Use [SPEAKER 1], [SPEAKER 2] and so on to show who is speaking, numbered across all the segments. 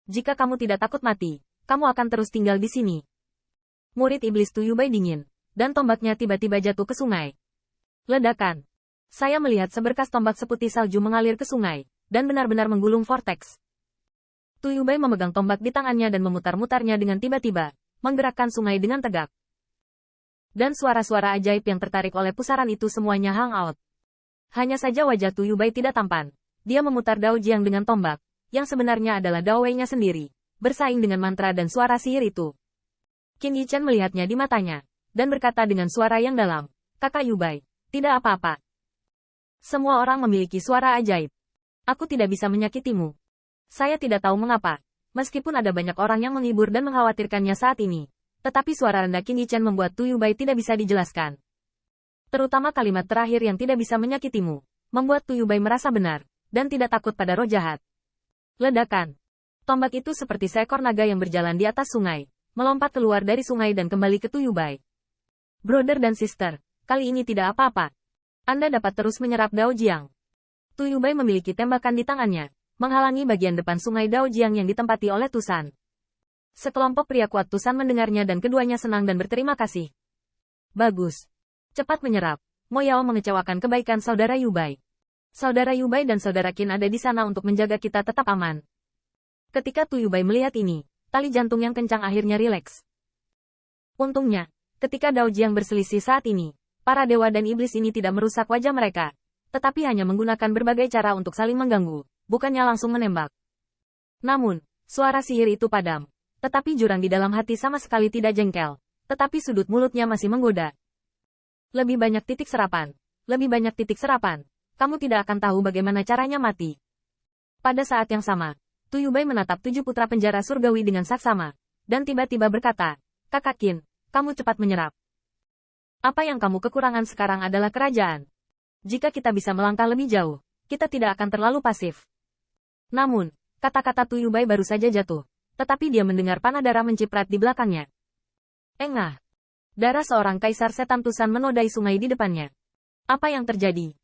[SPEAKER 1] Jika kamu tidak takut mati, kamu akan terus tinggal di sini. Murid iblis Tuyubai dingin, dan tombaknya tiba-tiba jatuh ke sungai. Ledakan. Saya melihat seberkas tombak seputih salju mengalir ke sungai, dan benar-benar menggulung vortex. Tuyubai memegang tombak di tangannya dan memutar-mutarnya dengan tiba-tiba, menggerakkan sungai dengan tegak. Dan suara-suara ajaib yang tertarik oleh pusaran itu semuanya hang out. Hanya saja wajah Tuyubai tidak tampan. Dia memutar Dao Jiang dengan tombak, yang sebenarnya adalah Dao Wei-nya sendiri, bersaing dengan mantra dan suara sihir itu. Qin Yichen melihatnya di matanya, dan berkata dengan suara yang dalam, "Kakak Yubai, tidak apa-apa. Semua orang memiliki suara ajaib. Aku tidak bisa menyakitimu." Saya tidak tahu mengapa, meskipun ada banyak orang yang menghibur dan mengkhawatirkannya saat ini. Tetapi suara rendah Qin Yichen membuat Tuyubai tidak bisa dijelaskan. Terutama kalimat terakhir yang tidak bisa menyakitimu, membuat Tuyubai merasa benar, dan tidak takut pada roh jahat. Ledakan. Tombak itu seperti seekor naga yang berjalan di atas sungai, melompat keluar dari sungai dan kembali ke Tuyubai. Brother dan sister, kali ini tidak apa-apa. Anda dapat terus menyerap Dao Jiang. Tuyubai memiliki tembakan di tangannya, menghalangi bagian depan sungai Dao Jiang yang ditempati oleh Tusan. Sekelompok pria kuat Tusan mendengarnya dan keduanya senang dan berterima kasih. Bagus. Cepat menyerap. Mo Yao mengecewakan kebaikan saudara Yubai. Saudara Yubai dan saudara Qin ada di sana untuk menjaga kita tetap aman. Ketika Tuyubai melihat ini, tali jantung yang kencang akhirnya rileks. Untungnya, ketika Dao Jiang berselisih saat ini, para dewa dan iblis ini tidak merusak wajah mereka, tetapi hanya menggunakan berbagai cara untuk saling mengganggu, bukannya langsung menembak. Namun, suara sihir itu padam. Tetapi jurang di dalam hati sama sekali tidak jengkel. Tetapi sudut mulutnya masih menggoda. Lebih banyak titik serapan. Lebih banyak titik serapan. Kamu tidak akan tahu bagaimana caranya mati. Pada saat yang sama, Tuyubai menatap 7 putra penjara surgawi dengan saksama. Dan tiba-tiba berkata, "Kakak Qin, kamu cepat menyerap. Apa yang kamu kekurangan sekarang adalah kerajaan. Jika kita bisa melangkah lebih jauh, kita tidak akan terlalu pasif." Namun, kata-kata Tuyubai baru saja jatuh. Tetapi dia mendengar panah darah menciprat di belakangnya. Engah. Darah seorang kaisar setan Tusan menodai sungai di depannya. Apa yang terjadi?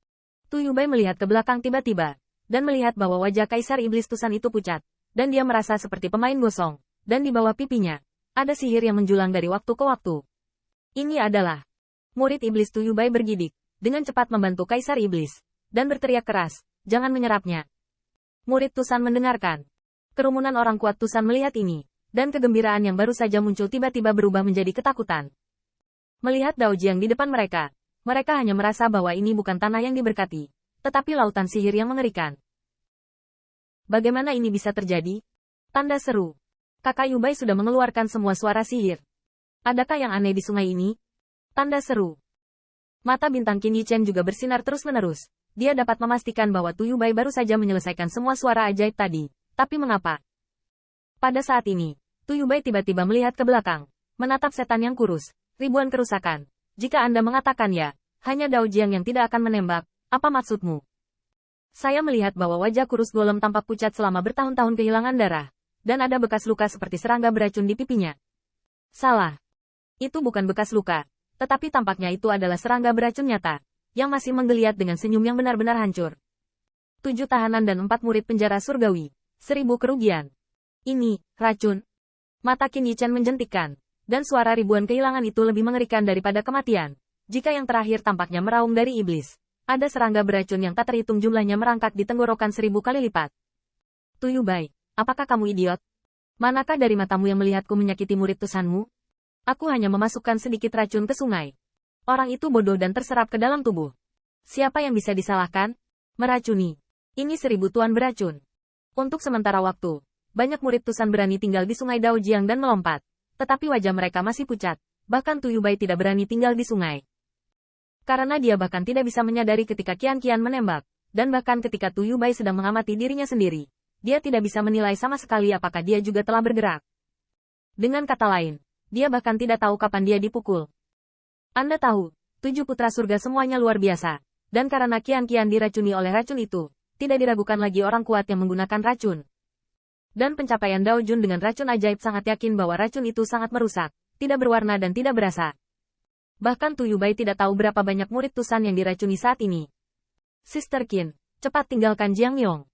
[SPEAKER 1] Tuyubai melihat ke belakang tiba-tiba, dan melihat bahwa wajah kaisar iblis Tusan itu pucat, dan dia merasa seperti pemain gosong, dan di bawah pipinya, ada sihir yang menjulang dari waktu ke waktu. Ini adalah murid iblis Tuyubai bergidik, dengan cepat membantu kaisar iblis, dan berteriak keras, "Jangan menyerapnya." Murid Tusan mendengarkan. Kerumunan orang kuat Tusan melihat ini, dan kegembiraan yang baru saja muncul tiba-tiba berubah menjadi ketakutan. Melihat Dao Jiang di depan mereka, mereka hanya merasa bahwa ini bukan tanah yang diberkati, tetapi lautan sihir yang mengerikan. Bagaimana ini bisa terjadi? Tanda seru. Kakak Yubai sudah mengeluarkan semua suara sihir. Adakah yang aneh di sungai ini? Tanda seru. Mata bintang Qin Yichen juga bersinar terus-menerus. Dia dapat memastikan bahwa Tuyubai baru saja menyelesaikan semua suara ajaib tadi. Tapi mengapa? Pada saat ini, Tuyubai tiba-tiba melihat ke belakang, menatap setan yang kurus, ribuan kerusakan. Jika Anda mengatakan ya, hanya Dao Jiang yang tidak akan menembak, apa maksudmu? Saya melihat bahwa wajah kurus golem tampak pucat selama bertahun-tahun kehilangan darah, dan ada bekas luka seperti serangga beracun di pipinya. Salah. Itu bukan bekas luka, tetapi tampaknya itu adalah serangga beracun nyata, yang masih menggeliat dengan senyum yang benar-benar hancur. 7 tahanan dan 4 murid penjara surgawi. 1000 kerugian. Ini, racun. Mata Qin Yichen menjentikkan, dan suara ribuan kehilangan itu lebih mengerikan daripada kematian. Jika yang terakhir tampaknya meraung dari iblis, ada serangga beracun yang tak terhitung jumlahnya merangkak di tenggorokan 1000 kali lipat. Tuyubai, apakah kamu idiot? Manakah dari matamu yang melihatku menyakiti murid Tusanmu? Aku hanya memasukkan sedikit racun ke sungai. Orang itu bodoh dan terserap ke dalam tubuh. Siapa yang bisa disalahkan? Meracuni. Ini 1000 tuan beracun. Untuk sementara waktu, banyak murid Tusan berani tinggal di sungai Dao Jiang dan melompat. Tetapi wajah mereka masih pucat. Bahkan Tuyubai tidak berani tinggal di sungai. Karena dia bahkan tidak bisa menyadari ketika Qian-Qian menembak. Dan bahkan ketika Tuyubai sedang mengamati dirinya sendiri. Dia tidak bisa menilai sama sekali apakah dia juga telah bergerak. Dengan kata lain, dia bahkan tidak tahu kapan dia dipukul. Anda tahu, 7 putra surga semuanya luar biasa. Dan karena Qian-Qian diracuni oleh racun itu, tidak diragukan lagi orang kuat yang menggunakan racun. Dan pencapaian Dao Jun dengan racun ajaib sangat yakin bahwa racun itu sangat merusak, tidak berwarna dan tidak berasa. Bahkan Tuyubai tidak tahu berapa banyak murid Tusan yang diracuni saat ini. Sister Qin, cepat tinggalkan Jiang Yong.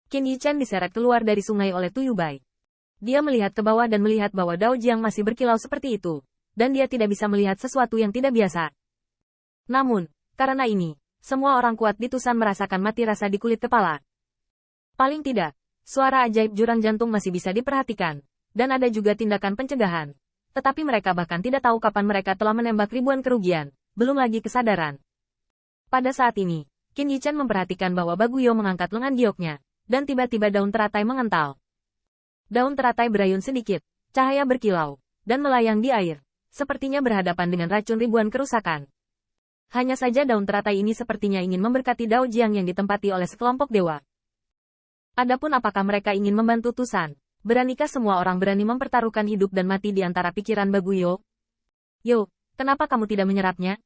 [SPEAKER 1] Qin Yichen diseret keluar dari sungai oleh Tuyubai. Dia melihat ke bawah dan melihat bahwa Dao Jiang masih berkilau seperti itu, dan dia tidak bisa melihat sesuatu yang tidak biasa. Namun, karena ini, semua orang kuat di Tusan merasakan mati rasa di kulit kepala. Paling tidak, suara ajaib jurang jantung masih bisa diperhatikan, dan ada juga tindakan pencegahan. Tetapi mereka bahkan tidak tahu kapan mereka telah menembak ribuan kerugian, belum lagi kesadaran. Pada saat ini, Qin Yichan memperhatikan bahwa Baguyo mengangkat lengan gioknya, dan tiba-tiba daun teratai mengental. Daun teratai berayun sedikit, cahaya berkilau, dan melayang di air, sepertinya berhadapan dengan racun ribuan kerusakan. Hanya saja daun teratai ini sepertinya ingin memberkati Dao Jiang yang ditempati oleh sekelompok dewa. Adapun apakah mereka ingin membantu Tusan? Beranikah semua orang berani mempertaruhkan hidup dan mati di antara pikiran Baguyo? Yo, kenapa kamu tidak menyerapnya?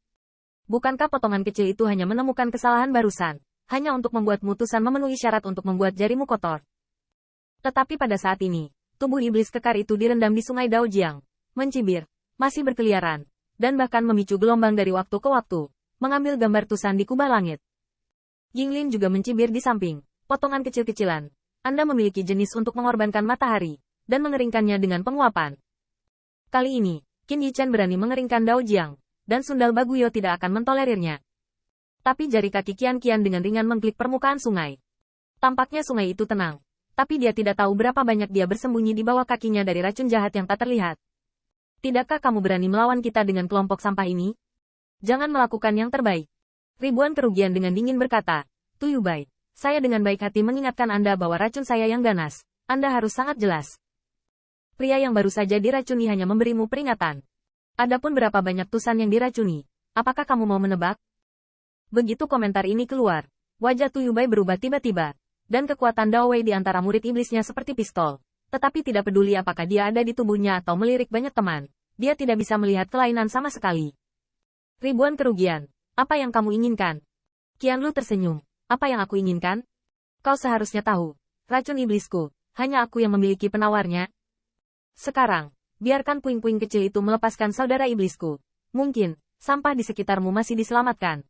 [SPEAKER 1] Bukankah potongan kecil itu hanya menemukan kesalahan barusan, hanya untuk membuatmu Tusan memenuhi syarat untuk membuat jarimu kotor? Tetapi pada saat ini, tubuh iblis kekar itu direndam di sungai Dao Jiang, mencibir, masih berkeliaran, dan bahkan memicu gelombang dari waktu ke waktu, mengambil gambar Tusan di kubah langit. Yinglin juga mencibir di samping. Potongan kecil-kecilan. Anda memiliki jenis untuk mengorbankan matahari, dan mengeringkannya dengan penguapan. Kali ini, Qin Yichan berani mengeringkan Dao Jiang, dan sundal Baguyo tidak akan mentolerirnya. Tapi jari kaki Qian-Qian dengan ringan mengklik permukaan sungai. Tampaknya sungai itu tenang, tapi dia tidak tahu berapa banyak dia bersembunyi di bawah kakinya dari racun jahat yang tak terlihat. Tidakkah kamu berani melawan kita dengan kelompok sampah ini? Jangan melakukan yang terbaik. Ribuan kerugian dengan dingin berkata, Tuyubai. Saya dengan baik hati mengingatkan Anda bahwa racun saya yang ganas. Anda harus sangat jelas. Pria yang baru saja diracuni hanya memberimu peringatan. Adapun berapa banyak Tusan yang diracuni, apakah kamu mau menebak? Begitu komentar ini keluar, wajah Tuyubai berubah tiba-tiba, dan kekuatan Dao Wei di antara murid iblisnya seperti pistol. Tetapi tidak peduli apakah dia ada di tubuhnya atau melirik banyak teman, dia tidak bisa melihat kelainan sama sekali. Ribuan kerugian, apa yang kamu inginkan? Qianlu tersenyum. Apa yang aku inginkan? Kau seharusnya tahu, racun iblisku, hanya aku yang memiliki penawarnya. Sekarang, biarkan puing-puing kecil itu melepaskan saudara iblisku. Mungkin, sampah di sekitarmu masih diselamatkan.